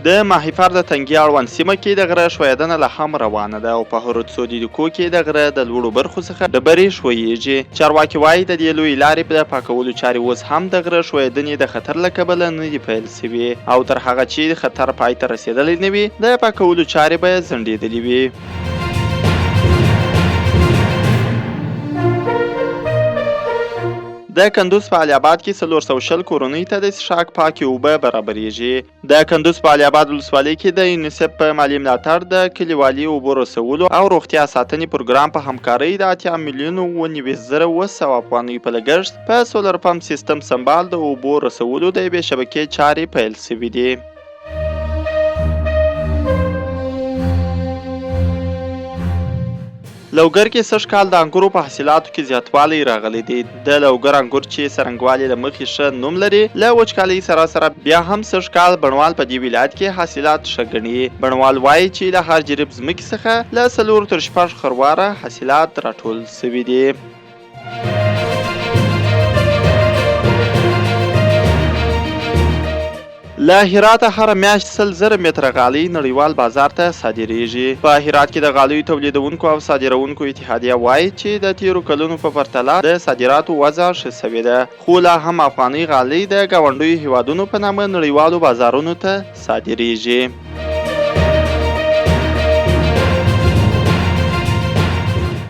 د ماهیپر د تنګي اړوند سیمه کې د غره ښویدنه لا هم روانه ده او په هروتسودیکو کې د غره د لوړو برخو څخه ډبرې ښویېږي. چارواکي وایي د دې لویې لارې د پاکولو چارې اوس هم د غره ښویدنې د خطر له کبله نه دي پیل سوي او تر هغه چې خطر پای ته رسېدلی نه وي د پاکولو چارې به ځنډېدلې وي. د کندوز په علي اباد کې 420 کورنیو ته د څښاک پاکې اوبه برابرېږي. د کندوز په علي اباد ولسوالۍ کې د یونیسف په مالي ملاتړ د کلیوالي اوبو رسولو او روغتیا ساتنې پروګرام په همکارۍ د 80 میلیونو 19,900 افغانیو په لګښت په سولر پمپ سیستم سمبال د اوبو رسولو د یوې شبکې چارې پیل سوي دي. لوګر کې سږ کال د انګورو په حاصلاتو کې زیاتوالی راغلی دی. د لوګر انګور چې څرنګوالي له مخې ښه نوم لري له وچکالۍ سره بیا هم سږ کال بڼوال په دې ولایت کې حاصلات ښه ګڼي. بڼوال وایي چې له هر جریب ځمکې څخه له 4 تر 6 خرواره حاصلات راټول سوي دي. له هراته هره میاشت 100,000 متره غالۍ نړیوال بازار ته صادریږي. په هرات کې د غالیو تولیدونکو او صادرونکو اتحادیه وایي چې د تیرو کلونو په پرتله د صادراتو وضع ښه سوې ده، خو لا هم افغاني غالۍ د ګاونډیو هیوادونو په نامه نړیوالو بازارونو ته صادریږي.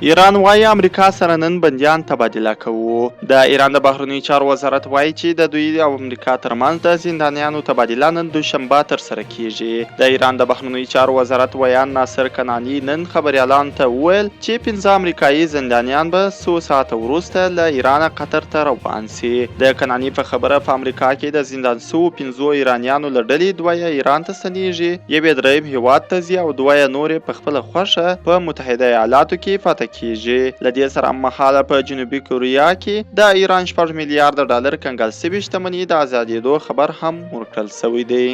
ایران وایي امریکا سره نن بندیان تبادله کوو. د ایران د بهرنیو چارو وزارت وایي چې د دوی او امریکا ترمنځ د زندانیانو تبادله نن دوشنبه ترسره کیږي. د ایران د بهرنیو چارو وزارت ویان ناصر کنعاني نن خبریالانو ته وویل چې 15 امریکایي زندانیان به څو ساعته وروسته له ایران قطر ته روان سي. د کنعاني په خبره په امریکا کې د زندان شوو 15 ایرانیانو له ډلې 2 ایران ته ستنیږي، یو دریم هیواد ته ځي او 2 نور په خپل خوښه په متحده ایالاتو کې پاتې کیږي. لدې سره مهاله په جنوبي کوریا کې د ایران 6 میلیارډ ډالر کنګال شوې شتمنۍ د ازادېدو خبر هم ورکړل شوی دی.